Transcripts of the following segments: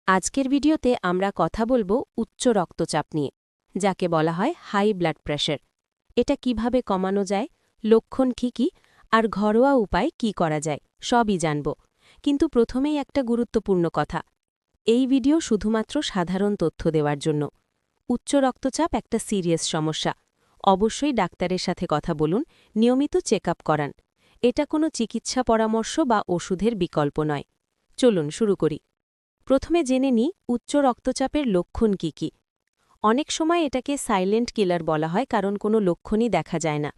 আজকের ভিডিওতে আমরা কথা বলবো উচ্চ রক্তচাপ নিয়ে, যাকে বলা হয় হাই ব্লাড প্রেশার। এটা কিভাবে কমানো যায়, লক্ষণ কী আর ঘরোয়া উপায় কি করা যায়, সবই জানব। কিন্তু প্রথমেই একটা গুরুত্বপূর্ণ কথা, এই ভিডিও শুধুমাত্র সাধারণ তথ্য দেওয়ার জন্য। উচ্চ রক্তচাপ একটা সিরিয়াস সমস্যা। অবশ্যই ডাক্তারের সাথে কথা বলুন, নিয়মিত চেক আপ করান। এটা কোনো চিকিৎসা পরামর্শ বা ওষুধের বিকল্প নয়। চলুন শুরু করি। প্রথমে জেনে নিই উচ্চ রক্তচাপের লক্ষণ কী। অনেক সময় এটাকে সাইলেন্ট কিলার বলা হয়, কারণ কোনো লক্ষণই দেখা যায় না।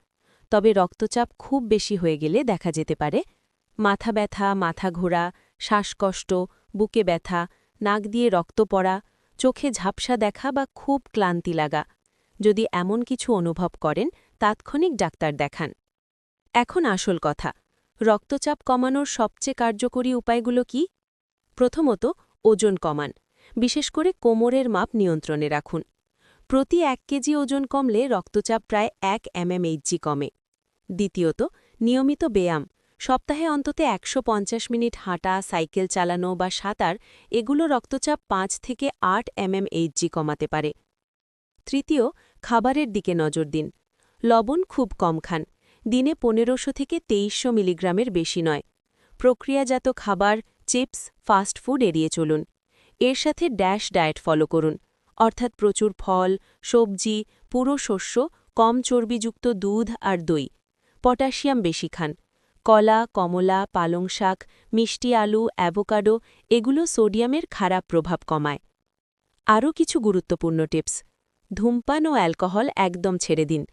তবে রক্তচাপ খুব বেশি হয়ে গেলে দেখা যেতে পারে মাথা ব্যথা, মাথা ঘোরা, শ্বাসকষ্ট, বুকে ব্যথা, নাক দিয়ে রক্ত পড়া, চোখে ঝাপসা দেখা বা খুব ক্লান্তি লাগা। যদি এমন কিছু অনুভব করেন, তাৎক্ষণিক ডাক্তার দেখান। এখন আসল কথা, রক্তচাপ কমানোর সবচেয়ে কার্যকরী উপায়গুলো কি? প্রথমত, ওজন কমান। বিশেষ করে কোমরের মাপ নিয়ন্ত্রণে রাখুন। প্রতি 1 কেজি ওজন কমলে রক্তচাপ প্রায় 1 mmHg কমে। দ্বিতীয়ত, নিয়মিত ব্যায়াম। সপ্তাহে অন্তত 150 মিনিট হাঁটা, সাইকেল চালানো বা সাঁতার, এগুলো রক্তচাপ 5 থেকে 8 mmHg কমাতে পারে। তৃতীয়, খাবারের দিকে নজর দিন। লবণ খুব কম খান। দিনে 1500 থেকে 2300 মিলিগ্রামের বেশি নয়। প্রক্রিয়াজাত খাবার, চিপস, ফাস্ট ফুড এড়িয়ে চলুন। এর সাথে ড্যাশ ডায়েট ফলো করুন, অর্থাৎ প্রচুর ফল, সবজি, পুরো শস্য, কম চর্বিযুক্ত দুধ আর দই। পটাশিয়াম বেশি খান। কলা, কমলা, পালং শাক, মিষ্টি আলু, অ্যাভোকাডো, এগুলো সোডিয়ামের খারাপ প্রভাব কমায়। আরও কিছু গুরুত্বপূর্ণ টিপস। ধূমপান ও অ্যালকোহল একদম ছেড়ে দিন।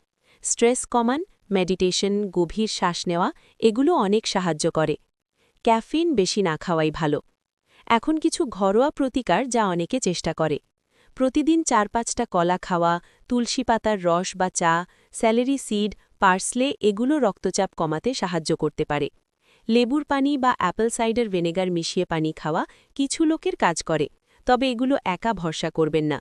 স্ট্রেস কমান, মেডিটেশন, গভীর শ্বাস নেওয়া, এগুলো অনেক সাহায্য করে। ক্যাফিন বেশি না খাওয়াই ভালো। এখন কিছু ঘরোয়া প্রতিকার যা অনেকে চেষ্টা করে। প্রতিদিন 4-5টা কলা খাওয়া, তুলসী পাতার রস বা চা, স্যালেরি সিড, পার্সলে, এগুলো রক্তচাপ কমাতে সাহায্য করতে পারে। লেবুর পানি বা অ্যাপল সাইডার ভিনেগার মিশিয়ে পানি খাওয়া কিছু লোকের কাজ করে, তবে এগুলো একা ভরসা করবেন না।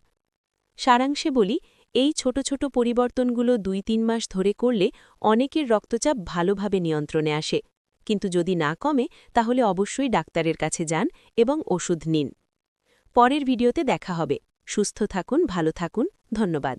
সারাংশে বলি, এই ছোট ছোট পরিবর্তনগুলো 2-3 মাস ধরে করলে অনেকের রক্তচাপ ভালোভাবে নিয়ন্ত্রণে আসে। কিন্তু যদি না কমে, তাহলে অবশ্যই ডাক্তারের কাছে যান এবং ওষুধ নিন। পরের ভিডিওতে দেখা হবে। সুস্থ থাকুন, ভালো থাকুন। ধন্যবাদ।